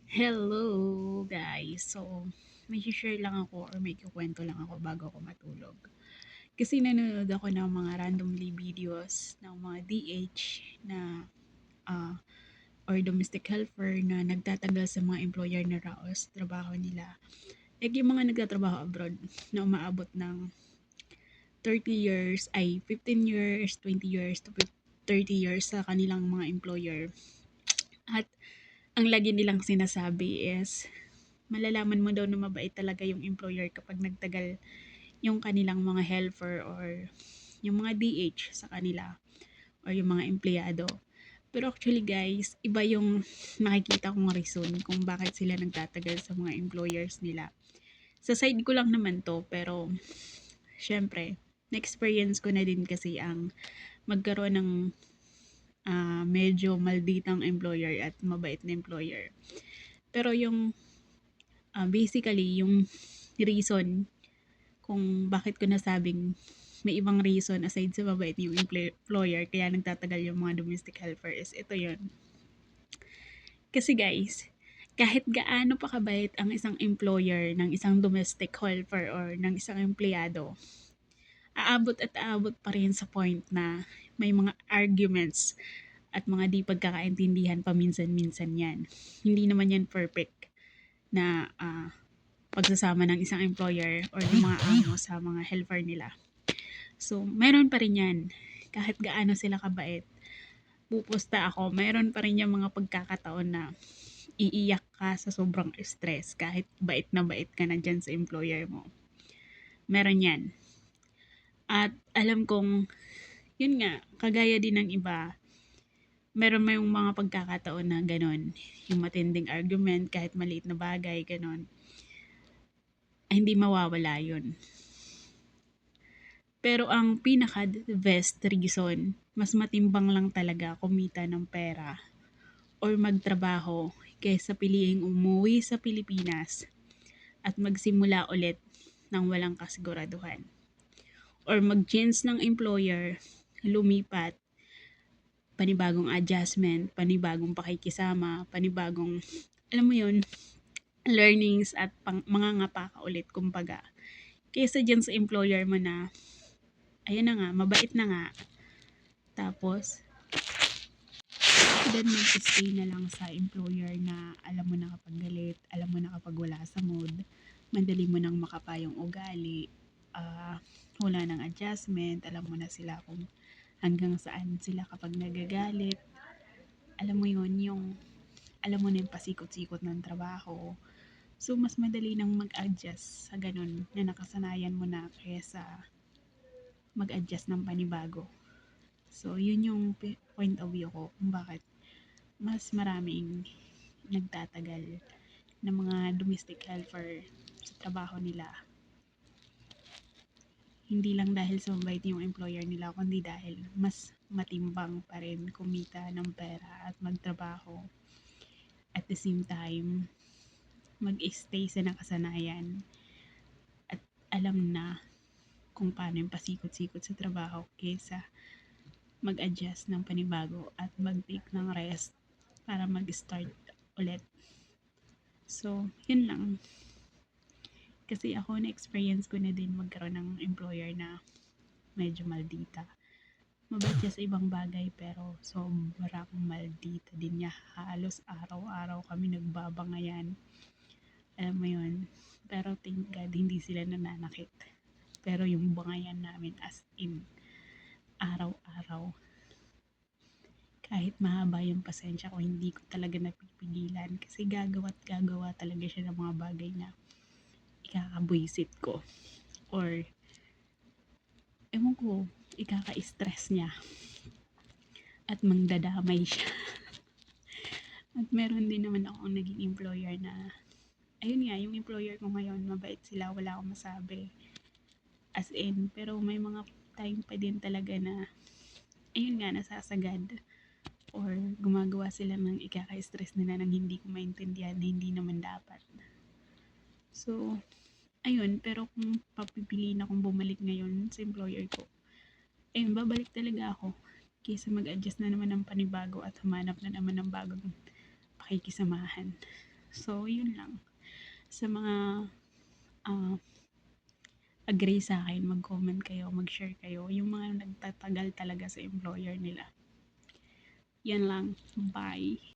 Hello guys! So, may share lang ako or may kukwento lang ako bago ako matulog. Kasi nanonood ako ng mga randomly videos ng mga DH na or domestic helper na nagtatagal sa mga employer na raos, trabaho nila. Like yung mga nagtatrabaho abroad na umaabot ng 30 years, 15 years, 20 years to 30 years sa kanilang mga employer. At ang lagi nilang sinasabi is malalaman mo daw na mabait talaga yung employer kapag nagtagal yung kanilang mga helper or yung mga DH sa kanila or yung mga empleyado. Pero actually guys, iba yung nakikita kong reason kung bakit sila nagtatagal sa mga employers nila. Sa side ko lang naman to, pero syempre, na-experience ko na din kasi ang magkaroon ng medyo malditang employer at mabait na employer. Pero yung basically, yung reason kung bakit ko nasabing may ibang reason aside sa mabait yung employer kaya nagtatagal yung mga domestic helper is ito yun. Kasi guys, kahit gaano pa kabait ang isang employer ng isang domestic helper or ng isang empleyado, aabot at aabot pa rin sa point na may mga arguments at mga di pagkakaintindihan paminsan-minsan yan. Hindi naman yan perfect na pagsasama ng isang employer or ng mga amo sa mga helper nila. So, meron pa rin yan. Kahit gaano sila kabait, pupusta ako, meron pa rin yung mga pagkakataon na iiyak ka sa sobrang stress kahit bait na bait ka na dyan sa employer mo. Meron yan. At alam kong, yun nga, kagaya din ng iba, meron may yung mga pagkakataon na ganon. Yung matinding argument, kahit maliit na bagay, ganon. Ay, hindi mawawala yun. Pero ang pinaka-best reason, mas matimbang lang talaga kumita ng pera or magtrabaho kaysa piliing umuwi sa Pilipinas at magsimula ulit ng walang kasiguraduhan. Or mag-change ng employer, lumipat, panibagong adjustment, panibagong pakikisama, panibagong, alam mo yun, learnings at mga ngapa ka ulit kumbaga. Kaysa dyan sa employer mo na ayan na nga, mabait na nga. Tapos, then mag-stay na lang sa employer na alam mo na kapag galit, alam mo na kapag wala sa mood, madali mo nang makapayong ugali, wala nang adjustment, alam mo na sila kung hanggang saan sila kapag nagagalit. Alam mo yun, yung alam mo na yung pasikot-sikot ng trabaho. So, mas madali nang mag-adjust sa ganun na nakasanayan mo na kaysa mag-adjust ng panibago. So, yun yung point of view ko kung bakit mas maraming nagtatagal ng mga domestic helper sa trabaho nila. Hindi lang dahil sa mabait yung employer nila, kundi dahil mas matimbang pa rin kumita ng pera at magtrabaho. At the same time, mag-stay sa nakasanayan at alam na kung paano yung pasikot-sikot sa trabaho kaysa mag-adjust ng panibago at mag-take ng rest para mag-start ulit. So, yun lang. Kasi ako na-experience ko na din magkaroon ng employer na medyo maldita. Mabait siya sa ibang bagay pero sobrang maldita din niya. Halos araw-araw kami nagbabangayan. Alam mo yun. Pero thank God hindi sila nananakit. Pero yung bangayan namin as in araw-araw. Kahit mahaba yung pasensya ko, hindi ko talaga napipigilan kasi gagawa at gagawa talaga siya ng mga bagay na ikakabwisit ko or ewan ko, ikaka-stress niya at mangdadamay siya. At meron din naman akong naging employer na ayun nga, yung employer ko ngayon mabait sila, wala akong masabi as in, pero may mga time pa din talaga na ayun nga, nasasagad or gumagawa sila ng ikaka-stress nila nang hindi ko maintindihan na hindi naman dapat. So, ayun, pero kung papipiliin akong bumalik ngayon sa employer ko, ayun, babalik talaga ako kaysa mag-adjust na naman ng panibago at humanap na naman ng bagong pakikisamahan. So, yun lang. Sa mga ah, agree sa akin, mag-comment kayo, mag-share kayo. Yung mga nagtatagal talaga sa employer nila. Yan lang. Bye.